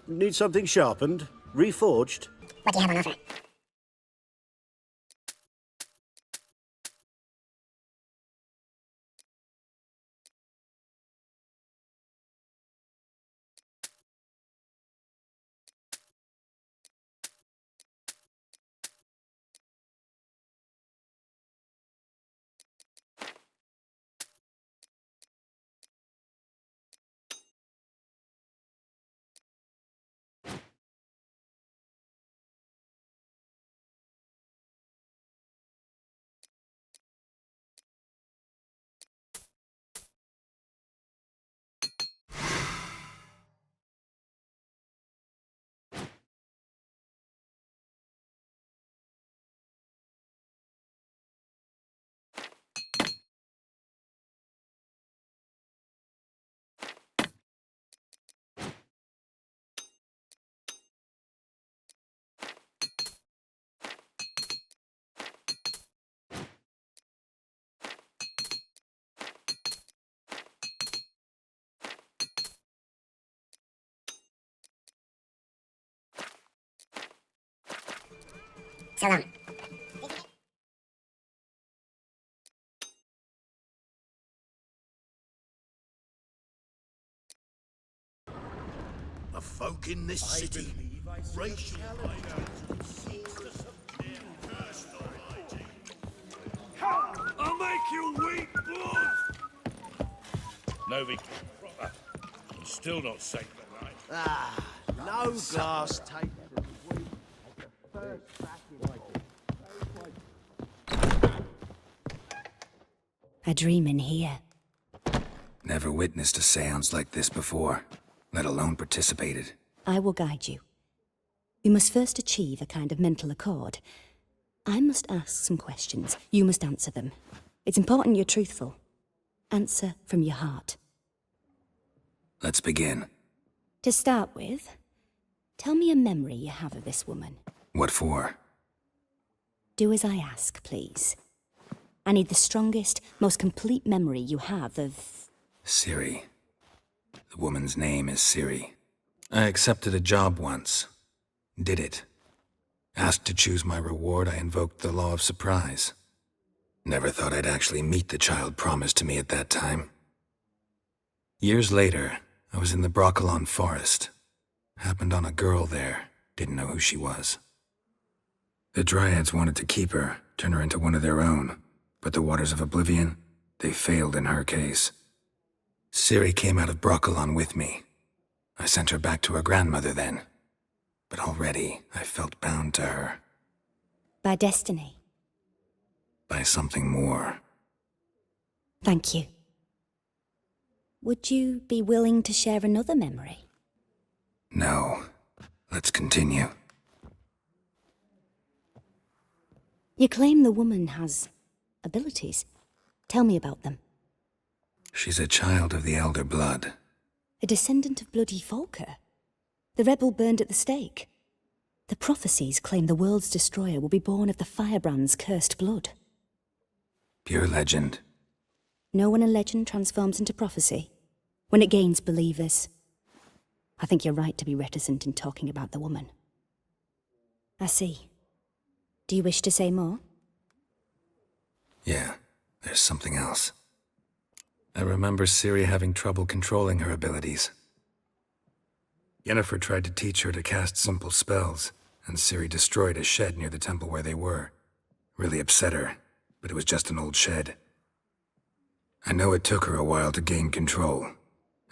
Need something sharpened? Reforged? What do you have on offer? So long. The folk in this city, racial I'll make you weep blood! No, we proper. I'm still not safe at night. Ah, no glass tape. A dream in here. Never witnessed a seance like this before, let alone participated. I will guide you. We must first achieve a kind of mental accord. I must ask some questions. You must answer them. It's important you're truthful. Answer from your heart. Let's begin. To start with, tell me a memory you have of this woman. What for? Do as I ask, please. I need the strongest, most complete memory you have of... Siri. The woman's name is Siri. I accepted a job once. Did it. Asked to choose my reward, I invoked the law of surprise. Never thought I'd actually meet the child promised to me at that time. Years later, I was in the Broccolon forest. Happened on a girl there. Didn't know who she was. The Dryads wanted to keep her, turn her into one of their own. But the Waters of Oblivion, they failed in her case. Siri came out of Broccolon with me. I sent her back to her grandmother then. But already, I felt bound to her. By destiny. By something more. Thank you. Would you be willing to share another memory? No. Let's continue. You claim the woman has abilities. Tell me about them. She's a child of the Elder Blood. A descendant of bloody Volker. The rebel burned at the stake. The prophecies claim the world's destroyer will be born of the firebrand's cursed blood. Pure legend. Know when a legend transforms into prophecy? When it gains believers. I think you're right to be reticent in talking about the woman. I see. Do you wish to say more? Yeah, there's something else. I remember Siri having trouble controlling her abilities. Yennefer tried to teach her to cast simple spells, and Siri destroyed a shed near the temple where they were. Really upset her, but it was just an old shed. I know it took her a while to gain control,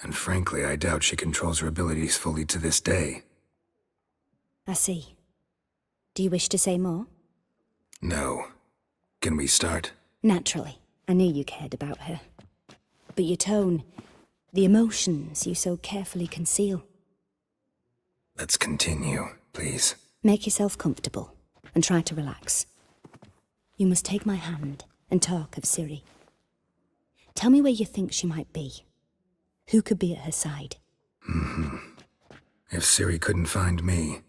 and frankly, I doubt she controls her abilities fully to this day. I see. Do you wish to say more? No. Can we start? Naturally. I knew you cared about her. But your tone, the emotions you so carefully conceal. Let's continue, please. Make yourself comfortable, and try to relax. You must take my hand and talk of Siri. Tell me where you think she might be. Who could be at her side? If Siri couldn't find me,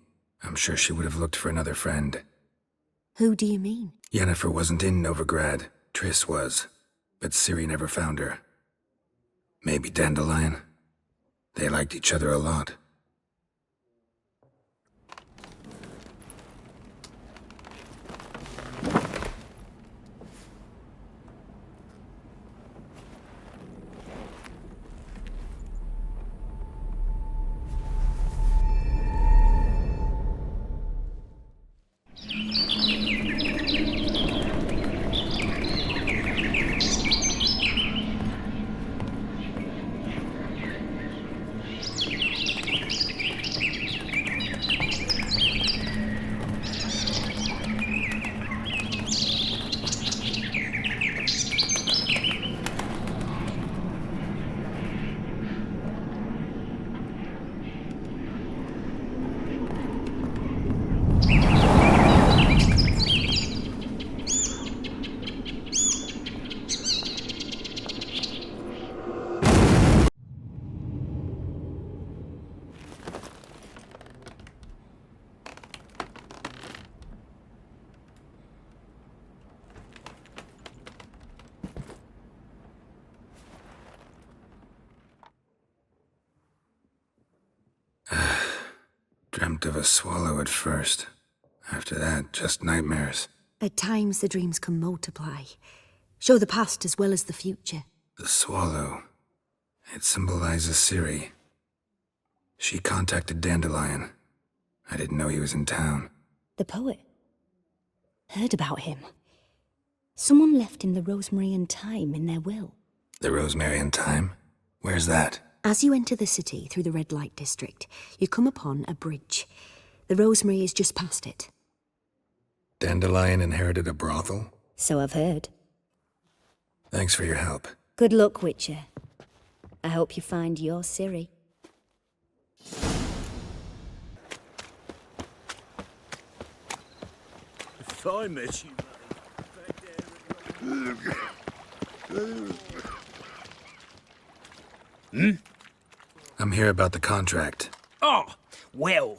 I'm sure she would have looked for another friend. Who do you mean? Yennefer wasn't in Novigrad. Triss was. But Ciri never found her. Maybe Dandelion? They liked each other a lot. Dreamt of a swallow at first. After that, just nightmares. At times, the dreams can multiply, show the past as well as the future. The swallow. It symbolizes Ciri. She contacted Dandelion. I didn't know he was in town. The poet. Heard about him. Someone left him the rosemary and thyme in their will. The rosemary and thyme? Where's that? As you enter the city through the red light district, you come upon a bridge. The rosemary is just past it. Dandelion inherited a brothel? So I've heard. Thanks for your help. Good luck, Witcher. I hope you find your Ciri. If I met you, I'm here about the contract. Oh, well,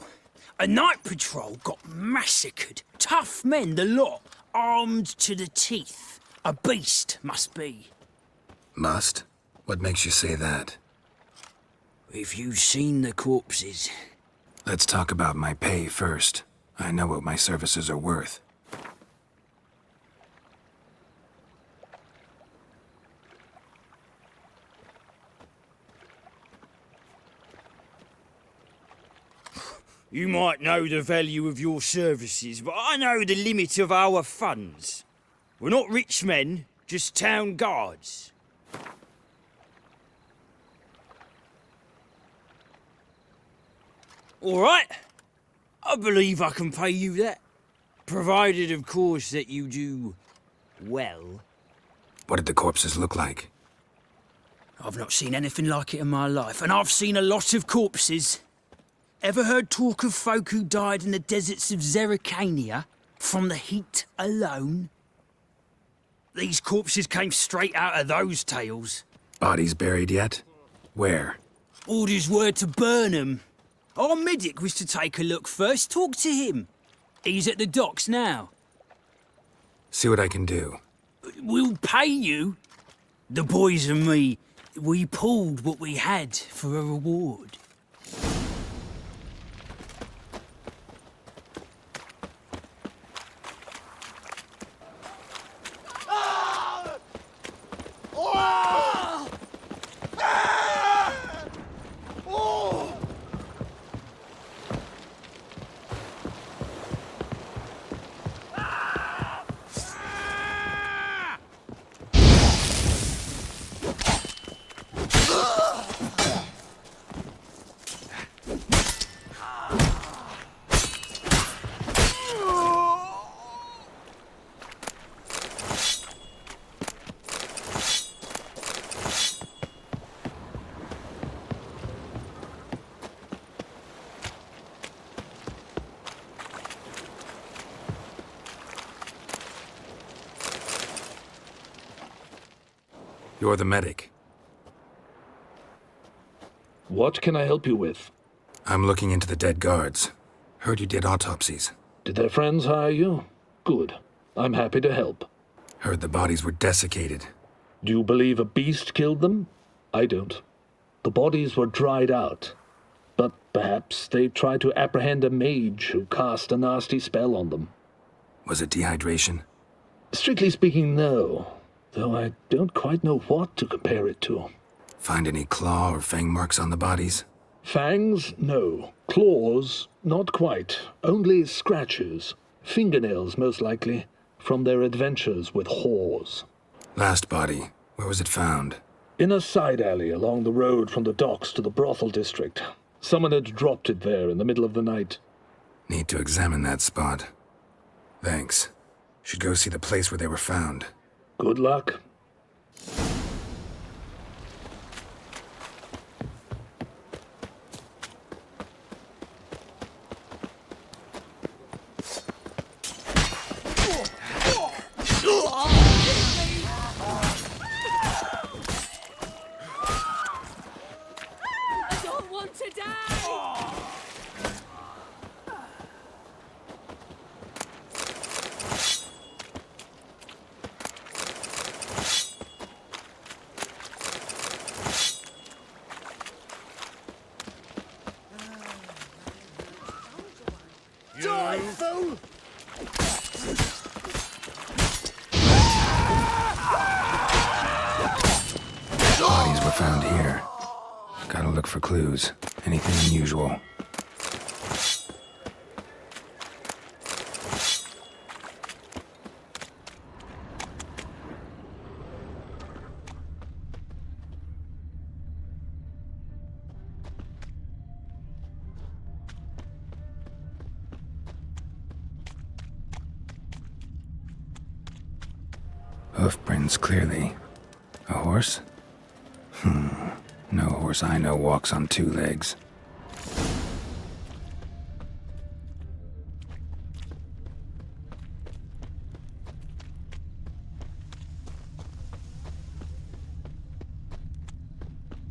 a night patrol got massacred. Tough men, the lot, armed to the teeth. A beast, must be. Must? What makes you say that? If you've seen the corpses. Let's talk about my pay first. I know what my services are worth. You might know the value of your services, but I know the limit of our funds. We're not rich men, just town guards. All right, I believe I can pay you that. Provided, of course, that you do well. What did the corpses look like? I've not seen anything like it in my life, and I've seen a lot of corpses. Ever heard talk of folk who died in the deserts of Zerrikania from the heat alone? These corpses came straight out of those tales. Bodies buried yet? Where? Orders were to burn them. Our medic was to take a look first. Talk to him. He's at the docks now. See what I can do. We'll pay you. The boys and me, we pulled what we had for a reward. You're the medic. What can I help you with? I'm looking into the dead guards. Heard you did autopsies. Did their friends hire you? Good. I'm happy to help. Heard the bodies were desiccated. Do you believe a beast killed them? I don't. The bodies were dried out. But perhaps they tried to apprehend a mage who cast a nasty spell on them. Was it dehydration? Strictly speaking, no. Though I don't quite know what to compare it to. Find any claw or fang marks on the bodies? Fangs? No. Claws? Not quite. Only scratches. Fingernails, most likely, from their adventures with whores. Last body, where was it found? In a side alley along the road from the docks to the brothel district. Someone had dropped it there in the middle of the night. Need to examine that spot. Thanks. Should go see the place where they were found. Good luck. I don't want to die! Die, fool! Bodies were found here. Gotta look for clues. Anything unusual. Hoof prints clearly. A horse? No horse I know walks on two legs.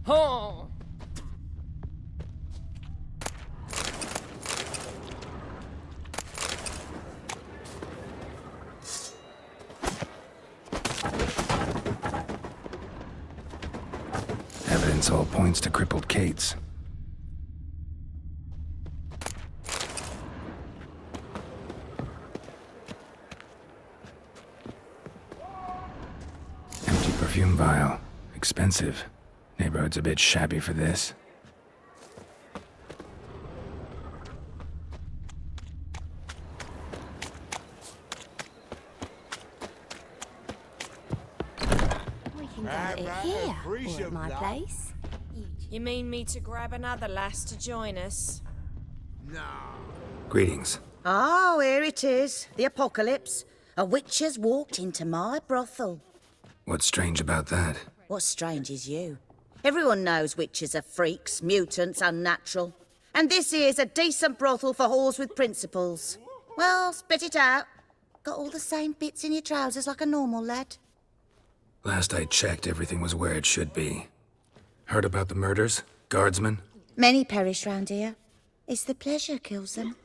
Oh. Evidence all points to crippled Kate's. Empty perfume vial. Expensive. Neighborhood's a bit shabby for this. We can get it here, or at my place. You mean me to grab another lass to join us? Greetings. Oh, here it is. The apocalypse. A witch has walked into my brothel. What's strange about that? What's strange is you. Everyone knows witches are freaks, mutants, unnatural. And this here's a decent brothel for whores with principles. Well, spit it out. Got all the same bits in your trousers like a normal lad. Last I checked, everything was where it should be. Heard about the murders? Guardsmen? Many perish round here. It's the pleasure kills them.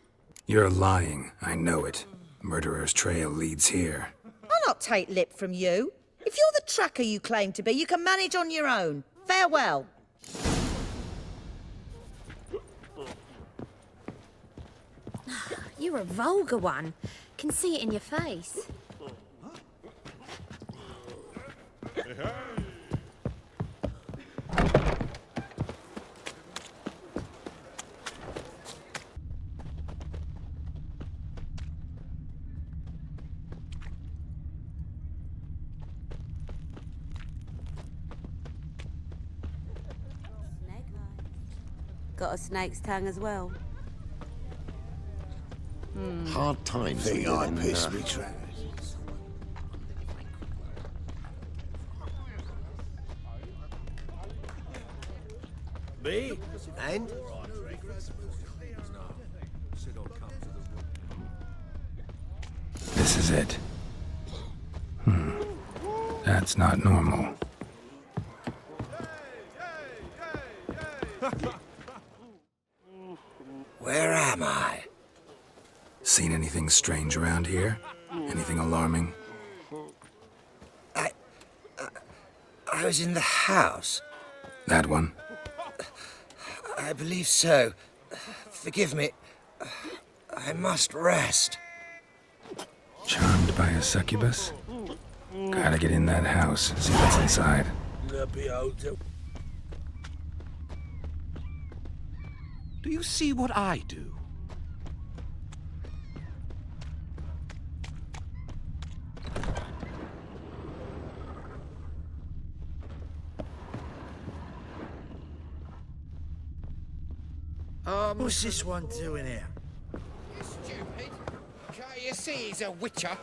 You're lying. I know it. Murderer's trail leads here. I'll not take lip from you. If you're the tracker you claim to be, you can manage on your own. Farewell. You're a vulgar one. Can see it in your face. Got a snake's tongue as well. Hard times. Think I pissed me trap. Me? And? This is it. That's not normal. Where am I? Seen anything strange around here? Anything alarming? I was in the house. That one? I believe so. Forgive me. I must rest. Charmed by a succubus? Gotta get in that house, see what's inside. Do you see what I do? What's this one doing here? Stupid. Can't you see he's a witcher?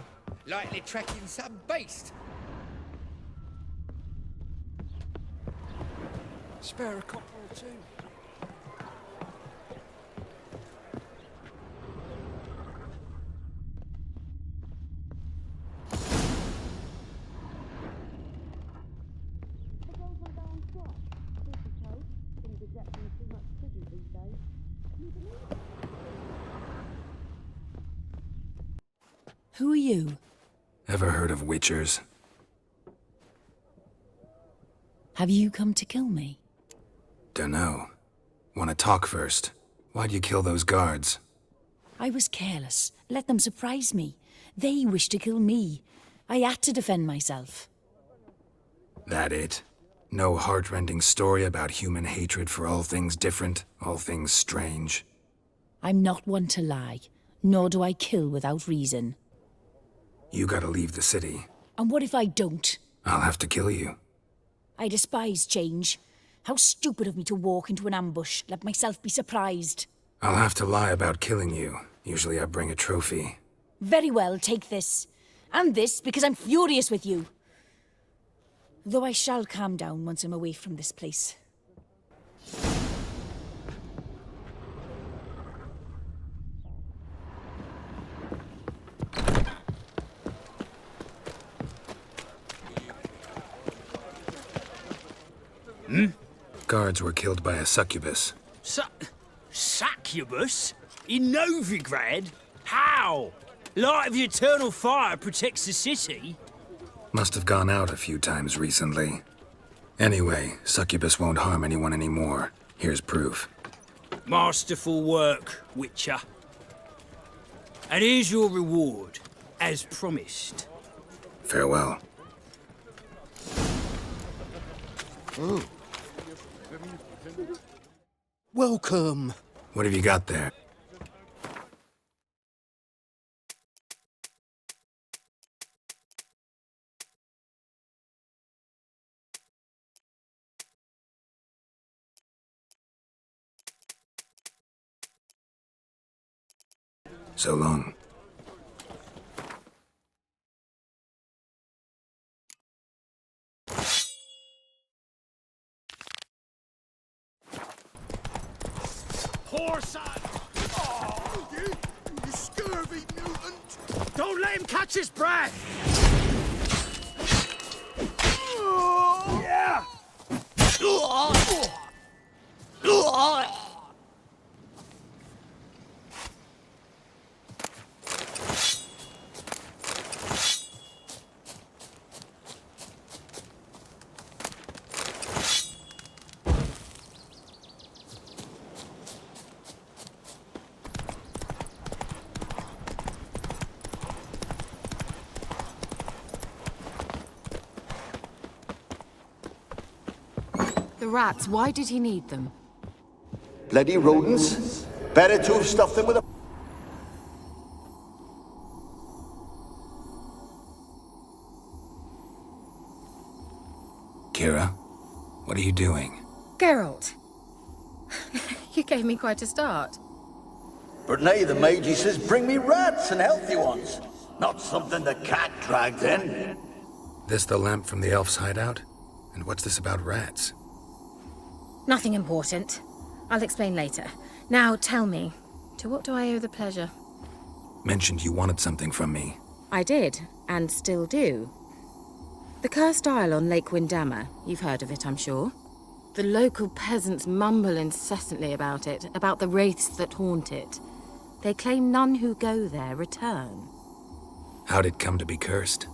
Likely tracking some beast. Spare a copper or two. Who are you? Ever heard of witchers? Have you come to kill me? Dunno. Wanna talk first? Why'd you kill those guards? I was careless. Let them surprise me. They wished to kill me. I had to defend myself. That it? No heart-rending story about human hatred for all things different, all things strange? I'm not one to lie, nor do I kill without reason. You gotta leave the city. And what if I don't? I'll have to kill you. I despise change. How stupid of me to walk into an ambush, let myself be surprised. I'll have to lie about killing you. Usually I bring a trophy. Very well, take this. And this, because I'm furious with you. Though I shall calm down once I'm away from this place. Guards were killed by a succubus. Succubus? In Novigrad? How? Light of the eternal fire protects the city? Must have gone out a few times recently. Anyway, succubus won't harm anyone anymore. Here's proof. Masterful work, Witcher. And here's your reward, as promised. Farewell. Welcome. What have you got there? So long. Poor son! Oh, you scurvy mutant! Don't let him catch his breath! Yeah! The rats, why did he need them? Bloody rodents. Better to have stuffed them with a... Kira, what are you doing? Geralt. You gave me quite a start. But nay, the mage, he says, bring me rats and healthy ones. Not something the cat dragged in. This the lamp from the elf's hideout? And what's this about rats? Nothing important. I'll explain later. Now, tell me, to what do I owe the pleasure? Mentioned you wanted something from me. I did, and still do. The Cursed Isle on Lake Windammer. You've heard of it, I'm sure. The local peasants mumble incessantly about it, about the wraiths that haunt it. They claim none who go there return. How'd it come to be cursed?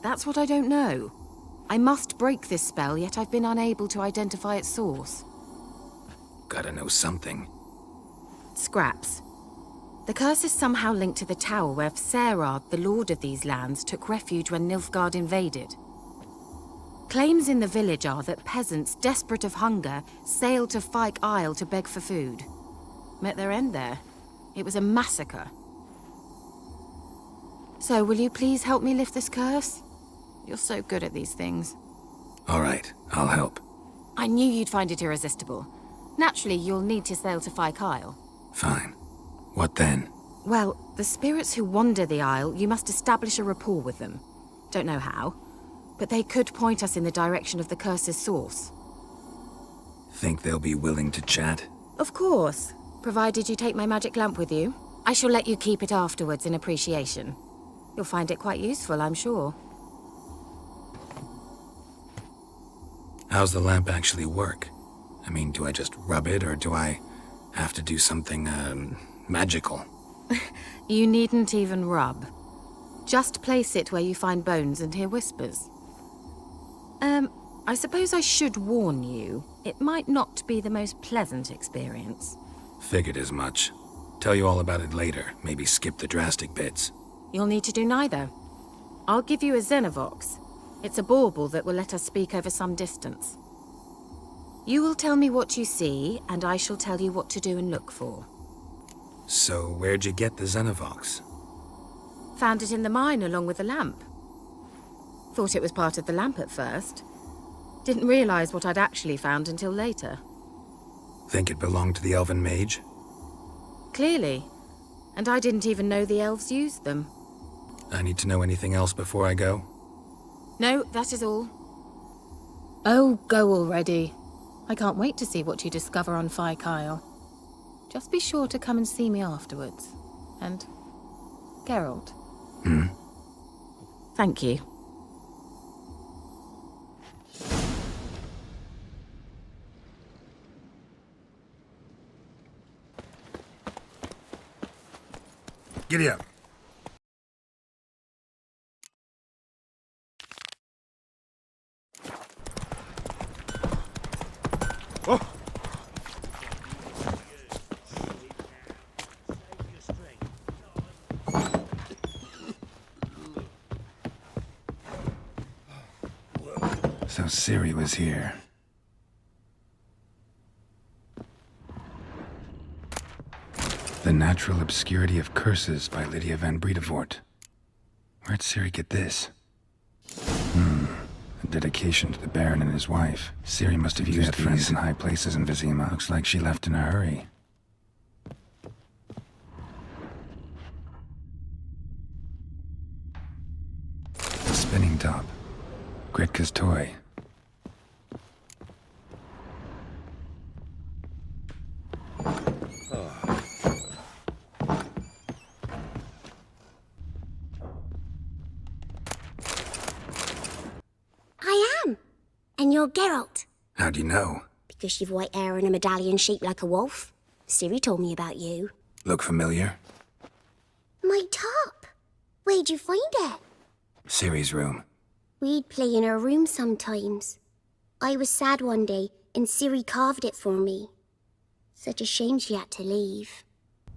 That's what I don't know. I must break this spell, yet I've been unable to identify its source. Gotta know something. Scraps. The curse is somehow linked to the tower where Serard, the lord of these lands, took refuge when Nilfgaard invaded. Claims in the village are that peasants, desperate of hunger, sailed to Fyke Isle to beg for food. Met their end there. It was a massacre. So, will you please help me lift this curse? You're so good at these things. All right, I'll help. I knew you'd find it irresistible. Naturally, you'll need to sail to Fyke Isle. Fine. What then? Well, the spirits who wander the Isle, you must establish a rapport with them. Don't know how, but they could point us in the direction of the curse's source. Think they'll be willing to chat? Of course, provided you take my magic lamp with you. I shall let you keep it afterwards in appreciation. You'll find it quite useful, I'm sure. How's the lamp actually work? I mean, do I just rub it, or do I have to do something, magical? You needn't even rub. Just place it where you find bones and hear whispers. I suppose I should warn you, it might not be the most pleasant experience. Figured as much. Tell you all about it later. Maybe skip the drastic bits. You'll need to do neither. I'll give you a Xenovox. It's a bauble that will let us speak over some distance. You will tell me what you see, and I shall tell you what to do and look for. So, where'd you get the Xenovox? Found it in the mine along with the lamp. Thought it was part of the lamp at first. Didn't realize what I'd actually found until later. Think it belonged to the elven mage? Clearly. And I didn't even know the elves used them. I need to know anything else before I go? No, that is all. Oh, go already. I can't wait to see what you discover on Kyle. Just be sure to come and see me afterwards. And Geralt. Thank you. Giddy up. Oh! So Ciri was here. The Natural Obscurity of Curses by Lydia van Bredevoort. Where'd Ciri get this? A dedication to the Baron and his wife. Ciri must have used friends in high places in Vizima. Looks like she left in a hurry. A spinning top. Gretka's toy. And you're Geralt. How do you know? Because you've white hair and a medallion shaped like a wolf. Ciri told me about you. Look familiar? My top. Where'd you find it? Ciri's room. We'd play in her room sometimes. I was sad one day, and Ciri carved it for me. Such a shame she had to leave.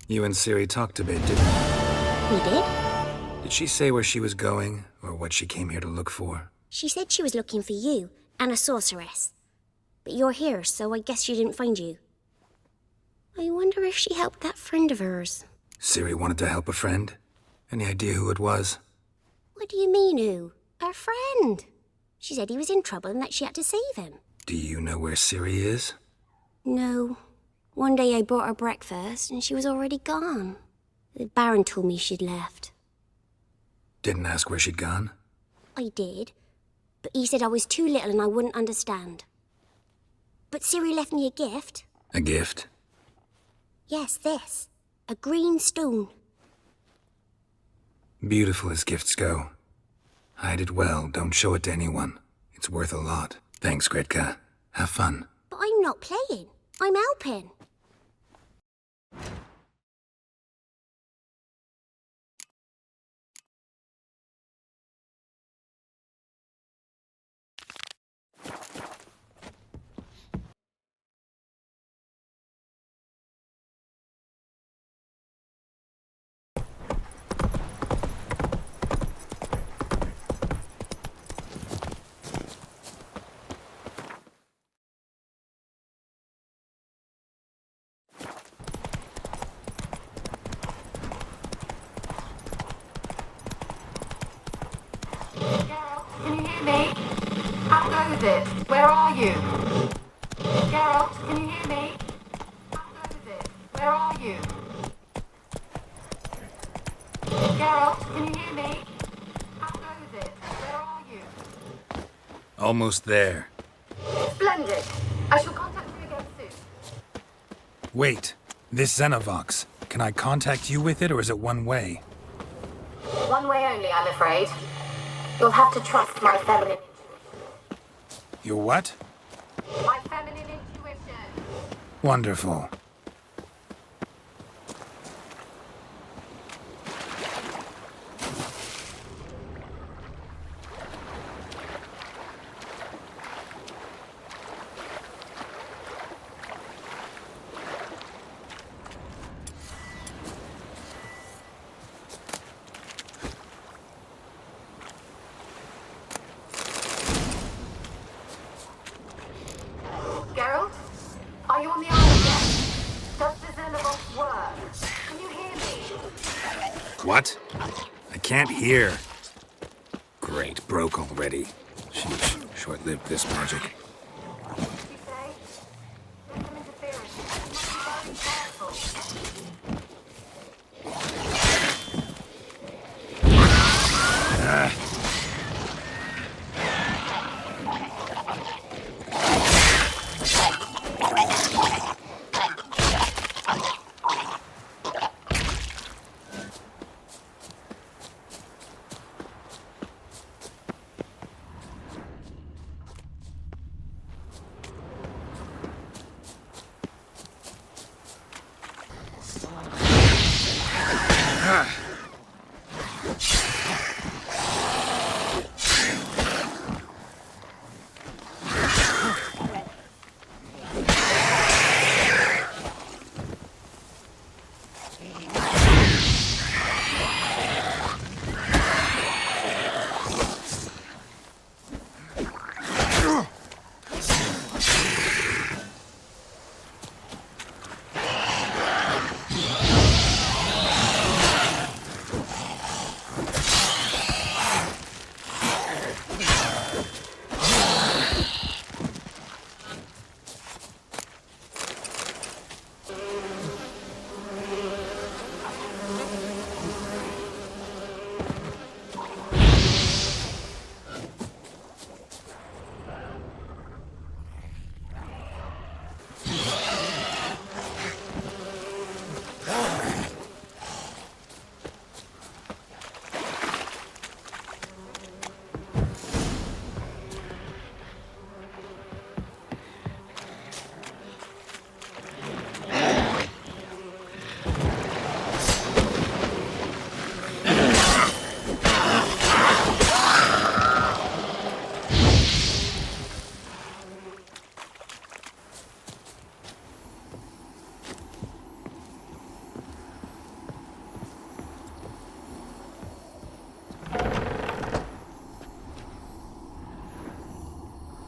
You and Ciri talked a bit, didn't you? We did? Did she say where she was going, or what she came here to look for? She said she was looking for you, and a sorceress. But you're here, so I guess she didn't find you. I wonder if she helped that friend of hers. Ciri wanted to help a friend? Any idea who it was? What do you mean, who? Her friend. She said he was in trouble and that she had to save him. Do you know where Ciri is? No. One day I brought her breakfast and she was already gone. The Baron told me she'd left. Didn't ask where she'd gone? I did. But he said I was too little and I wouldn't understand. But Ciri left me a gift. A gift? Yes, this. A green stone. Beautiful as gifts go. Hide it well, don't show it to anyone. It's worth a lot. Thanks, Gretka. Have fun. But I'm not playing. I'm helping. Can you hear me? How goes it? Where are you? Geralt, can you hear me? How goes it? Where are you? Geralt, can you hear me? How goes it? Where are you? Almost there. Splendid. I shall contact you again soon. Wait, this Xenovox. Can I contact you with it, or is it one way? One way only, I'm afraid. You'll have to trust my feminine intuition. Your what? My feminine intuition. Wonderful. What? I can't hear. Great, broke already. Sheesh, short-lived this magic.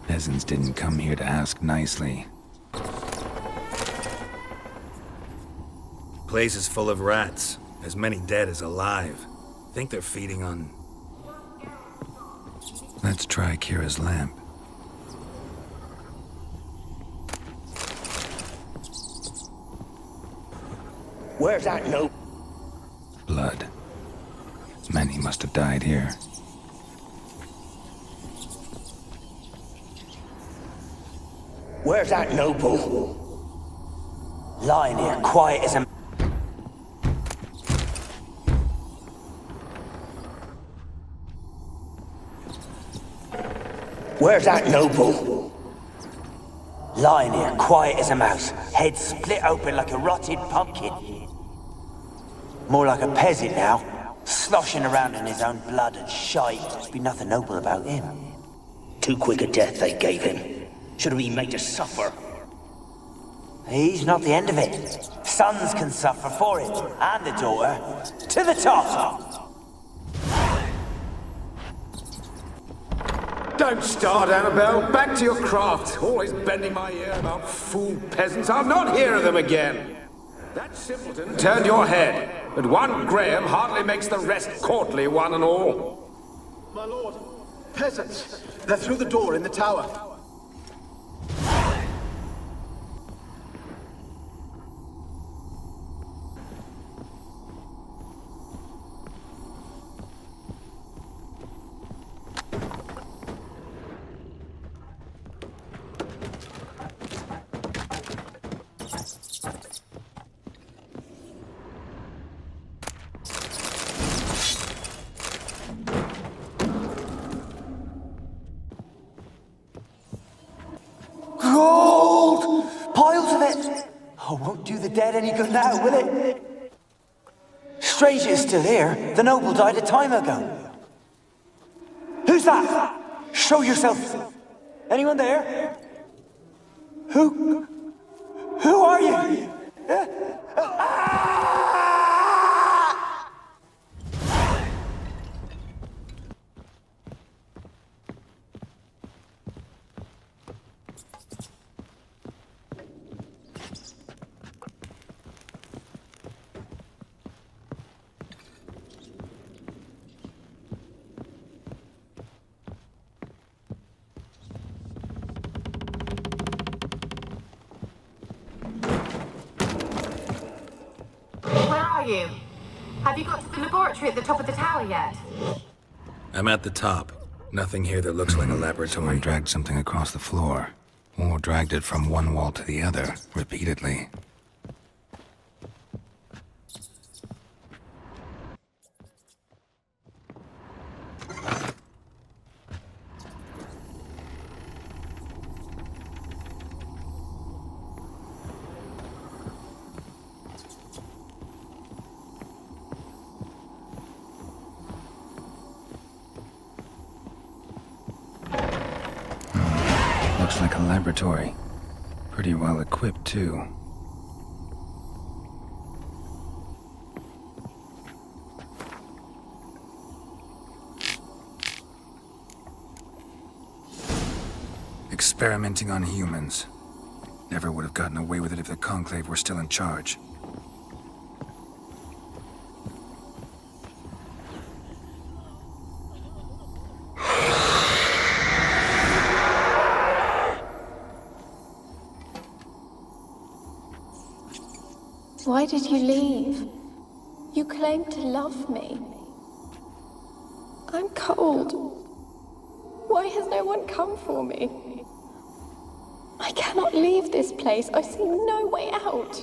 Peasants didn't come here to ask nicely. Place is full of rats. As many dead as alive. Think they're feeding on... Let's try Kira's lamp. Where's that note? Blood. Many must have died here. Where's that noble? Lying here, quiet as a... Where's that noble? Lying here, quiet as a mouse, head split open like a rotted pumpkin. More like a peasant now, sloshing around in his own blood and shite. There'd be nothing noble about him. Too quick a death they gave him. Should have been made to suffer. He's not the end of it. Sons can suffer for it, and the daughter. To the top! Don't start, Annabelle. Back to your craft. Always bending my ear about fool peasants. I'll not hear of them again. That simpleton turned your head, but one Graham hardly makes the rest courtly, one and all. My lord, peasants. They're through the door in the tower. Gold! Piles of it! Oh, won't do the dead any good now, will it? Strange it's still here. The noble died a time ago. Who's that? Show yourself. Anyone there? Who are you? are you? Have you got to the laboratory at the top of the tower yet? I'm at the top. Nothing here that looks like a laboratory. Someone dragged something across the floor, or dragged it from one wall to the other, repeatedly. Looks like a laboratory. Pretty well equipped, too. Experimenting on humans. Never would have gotten away with it if the Conclave were still in charge. Why did you leave? You claimed to love me. I'm cold. Why has no one come for me? I cannot leave this place. I see no way out.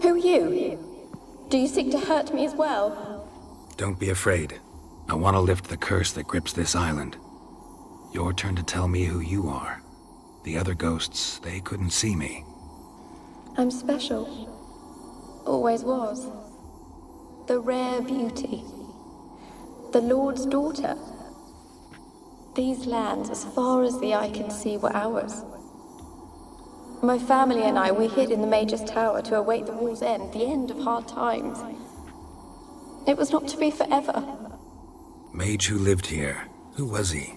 Who are you? Do you seek to hurt me as well? Don't be afraid. I want to lift the curse that grips this island. Your turn to tell me who you are. The other ghosts, they couldn't see me. I'm special. Always was. The rare beauty. The Lord's daughter. These lands, as far as the eye can see, were ours. My family and I, we hid in the Major's Tower to await the war's end, the end of hard times. It was not to be forever. Mage who lived here. Who was he?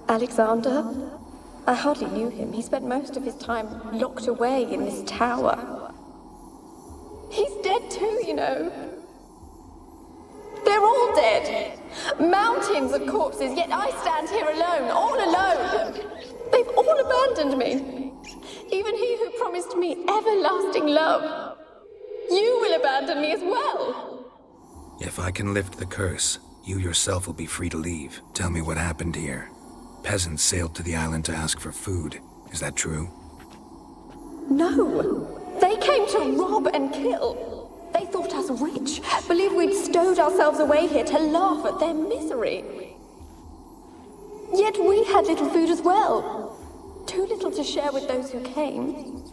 Alexander? I hardly knew him. He spent most of his time locked away in this tower. He's dead too, you know. They're all dead. Mountains of corpses, yet I stand here alone, all alone. They've all abandoned me. Even he who promised me everlasting love. You will abandon me as well. If I can lift the curse, you yourself will be free to leave. Tell me what happened here. Peasants sailed to the island to ask for food. Is that true? No. They came to rob and kill. They thought us rich, believed we'd stowed ourselves away here to laugh at their misery. Yet we had little food as well. Too little to share with those who came.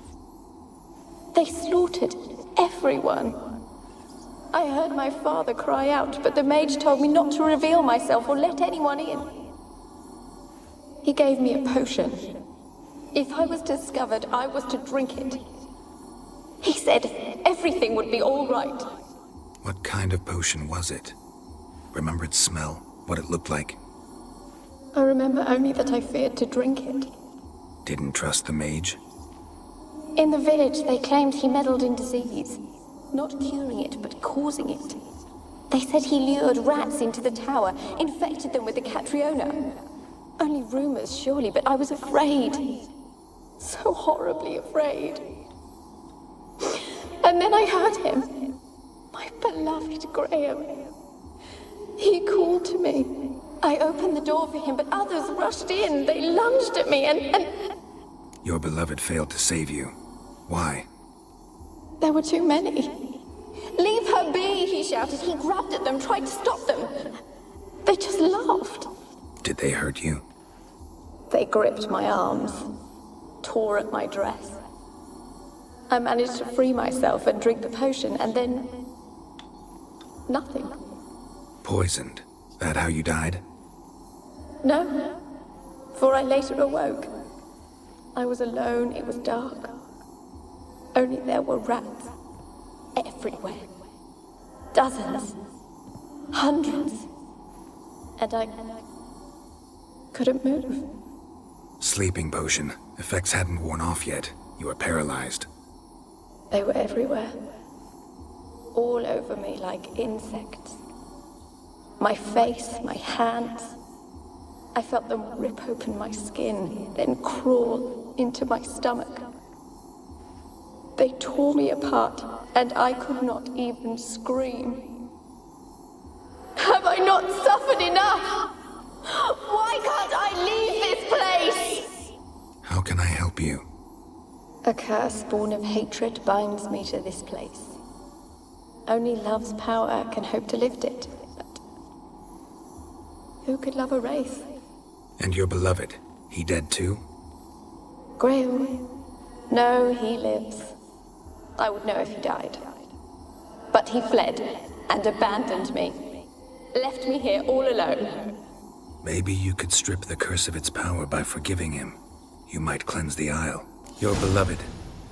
They slaughtered everyone. I heard my father cry out, but the mage told me not to reveal myself or let anyone in. He gave me a potion. If I was discovered, I was to drink it. He said everything would be all right. What kind of potion was it? Remember its smell? What it looked like? I remember only that I feared to drink it. Didn't trust the mage? In the village, they claimed he meddled in disease. Not curing it, but causing it. They said he lured rats into the tower, infected them with the Catriona. Only rumors, surely, but I was afraid. So horribly afraid. And then I heard him. My beloved Graham. He called to me. I opened the door for him, but others rushed in. They lunged at me and... Your beloved failed to save you. Why? There were too many. Leave her be, he shouted. He grabbed at them, tried to stop them. They just laughed. Did they hurt you? They gripped my arms, tore at my dress. I managed to free myself and drink the potion, and then... nothing. Poisoned. That how you died? No, for I later awoke. I was alone, it was dark. Only there were rats. Everywhere. Dozens. Hundreds. And I couldn't move. Sleeping potion. Effects hadn't worn off yet. You were paralyzed. They were everywhere. All over me like insects. My face, my hands. I felt them rip open my skin, then crawl into my stomach. They tore me apart, and I could not even scream. Have I not suffered enough? Why can't I leave this place? How can I help you? A curse born of hatred binds me to this place. Only love's power can hope to lift it, but who could love a wraith? And your beloved, he dead too? Graham? No, he lives. I would know if he died. But he fled and abandoned me. Left me here all alone. Maybe you could strip the curse of its power by forgiving him. You might cleanse the Isle. Your beloved,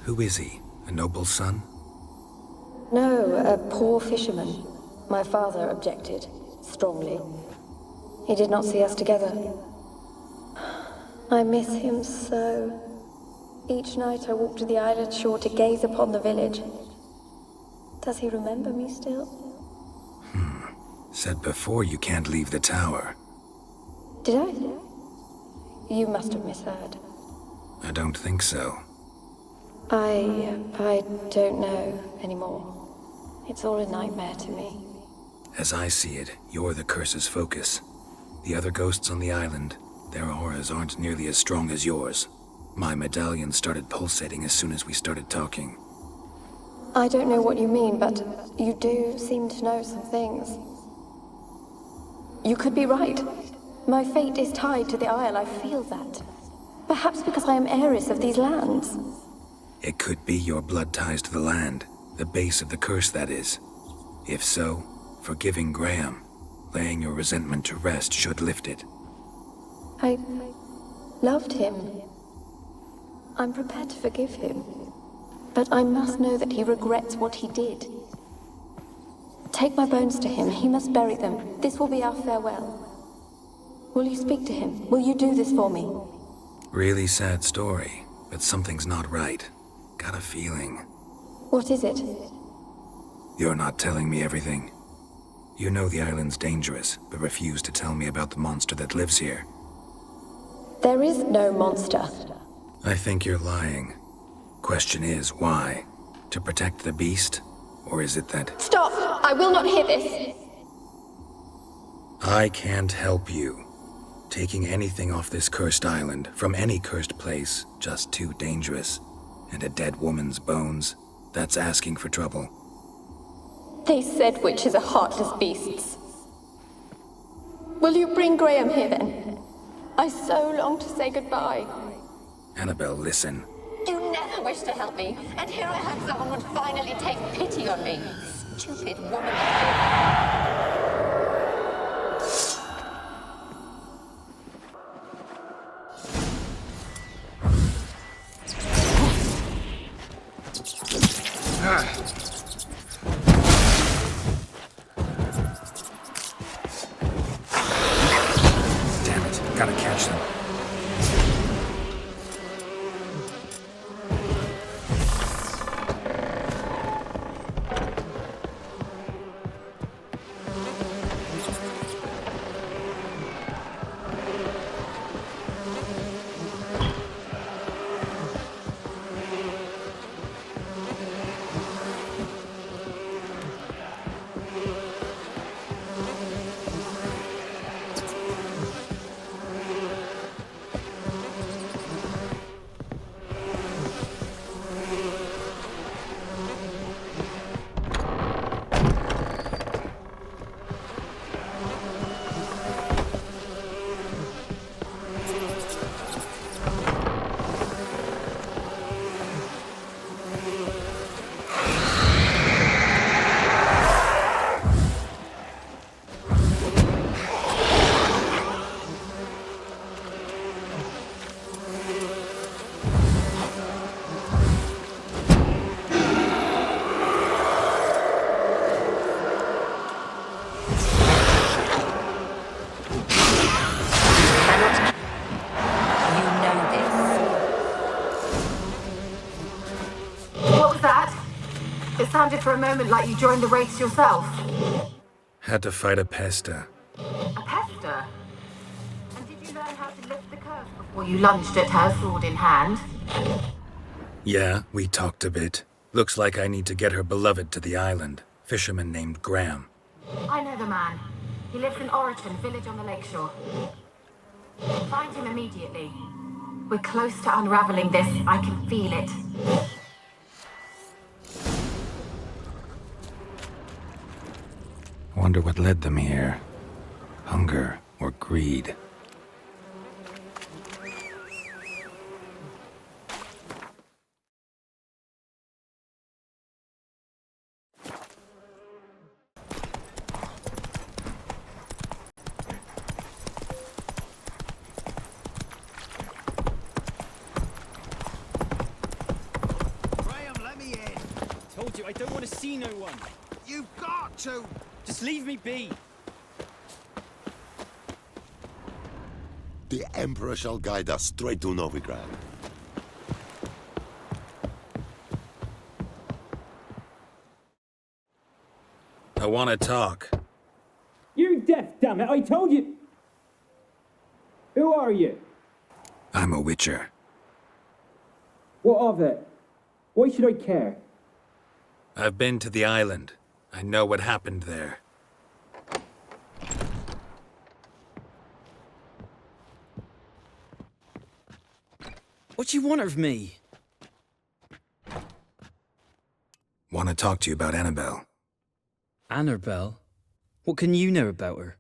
who is he? A noble son? No, a poor fisherman. My father objected, strongly. He did not see us together. I miss him so. Each night I walk to the island shore to gaze upon the village. Does he remember me still? Said before you can't leave the tower. Did I? You must have misheard. I don't think so. I don't know anymore. It's all a nightmare to me. As I see it, you're the curse's focus. The other ghosts on the island, their auras aren't nearly as strong as yours. My medallion started pulsating as soon as we started talking. I don't know what you mean, but you do seem to know some things. You could be right. My fate is tied to the Isle, I feel that. Perhaps because I am heiress of these lands. It could be your blood ties to the land, the base of the curse, that is. If so, forgiving Graham, laying your resentment to rest should lift it. I loved him. I'm prepared to forgive him. But I must know that he regrets what he did. Take my bones to him. He must bury them. This will be our farewell. Will you speak to him? Will you do this for me? Really sad story, but something's not right. Got a feeling. What is it? You're not telling me everything. You know the island's dangerous, but refuse to tell me about the monster that lives here. There is no monster. I think you're lying. Question is, why? To protect the beast? Or is it that... Stop! I will not hear this! I can't help you. Taking anything off this cursed island, from any cursed place, just too dangerous. And a dead woman's bones, that's asking for trouble. They said witches are heartless beasts. Will you bring Graham here then? I so long to say goodbye. Annabelle, listen. You never wished to help me, and here I had someone would finally take pity on me. Stupid woman. Damn it, gotta catch them. Sounded for a moment like you joined the race yourself. Had to fight a pester. A pester? And did you learn how to lift the curse before you lunged at her, sword in hand? Yeah, we talked a bit. Looks like I need to get her beloved to the island. Fisherman named Graham. I know the man. He lives in Oriton, village on the lakeshore. Find him immediately. We're close to unraveling this. I can feel it. Wonder what led them here. Hunger or greed? I don't want to see no one. You've got to! Just leave me be. The Emperor shall guide us straight to Novigrad. I want to talk. You're deaf, damn it! I told you! Who are you? I'm a witcher. What of it? Why should I care? I've been to the island. I know what happened there. What do you want of me? Want to talk to you about Annabelle. Annabelle? What can you know about her?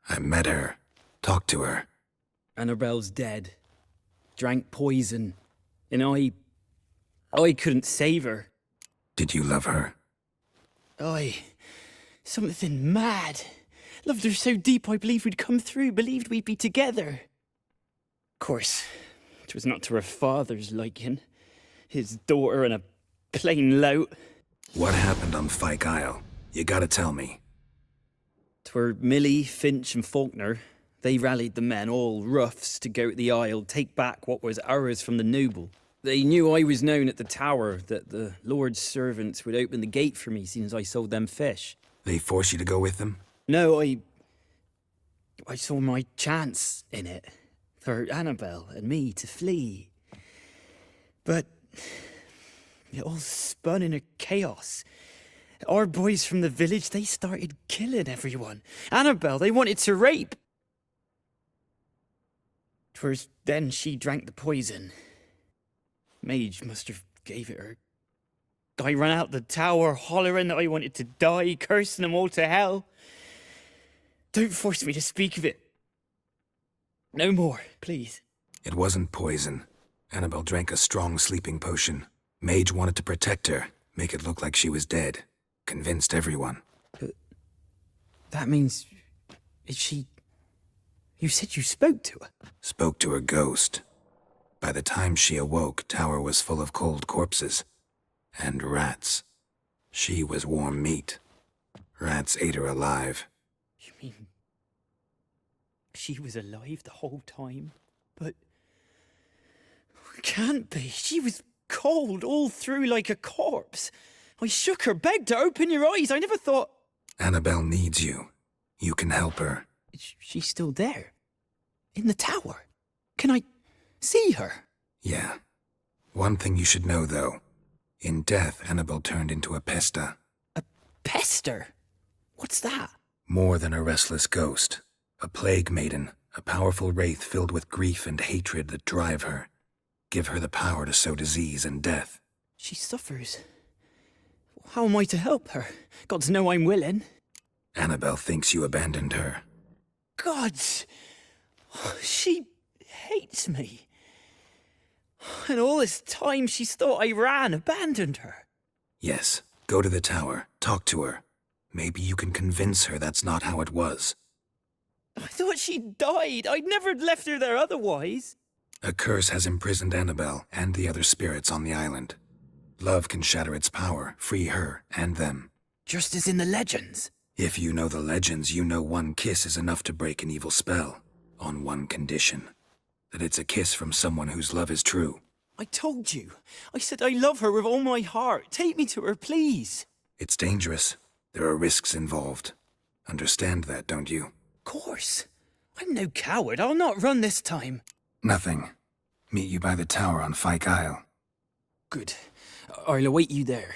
I met her. Talked to her. Annabelle's dead. Drank poison. And I couldn't save her. Did you love her? Something mad. Loved her so deep I believed we'd come through, believed we'd be together. Of course, it was not to her father's liking. His daughter and a plain lout. What happened on Fyke Isle? You gotta tell me. 'Twere Millie, Finch and Faulkner. They rallied the men, all roughs, to go to the isle, take back what was ours from the noble. They knew I was known at the tower, that the Lord's servants would open the gate for me, seeing as I sold them fish. They forced you to go with them? No, I saw my chance in it, for Annabelle and me to flee. But it all spun in a chaos. Our boys from the village, they started killing everyone. Annabelle, they wanted to rape. 'Twas then she drank the poison. Mage must have gave it her. I ran out the tower hollering that I wanted to die, cursing them all to hell. Don't force me to speak of it. No more, please. It wasn't poison. Annabelle drank a strong sleeping potion. Mage wanted to protect her, make it look like she was dead. Convinced everyone. But that means... is she... You said you spoke to her? Spoke to her ghost. By the time she awoke, tower was full of cold corpses. And rats. She was warm meat. Rats ate her alive. You mean... she was alive the whole time? But... can't be. She was cold all through like a corpse. I shook her, begged her, open your eyes. I never thought... Annabelle needs you. You can help her. She's still there? In the tower? Can I see her? Yeah. One thing you should know, though. In death, Annabelle turned into a pesta. A pester? What's that? More than a restless ghost. A plague maiden. A powerful wraith filled with grief and hatred that drive her. Give her the power to sow disease and death. She suffers. How am I to help her? Gods know I'm willing. Annabelle thinks you abandoned her. Gods! She hates me. And all this time she's thought I abandoned her. Yes, go to the tower, talk to her. Maybe you can convince her that's not how it was. I thought she died. I'd never left her there otherwise. A curse has imprisoned Annabelle and the other spirits on the island. Love can shatter its power, free her and them. Just as in the legends. If you know the legends, you know one kiss is enough to break an evil spell. On one condition. That it's a kiss from someone whose love is true. I told you. I said I love her with all my heart. Take me to her, please. It's dangerous. There are risks involved. Understand that, don't you? Of course. I'm no coward. I'll not run this time. Nothing. Meet you by the tower on Fyke Isle. Good. I'll await you there.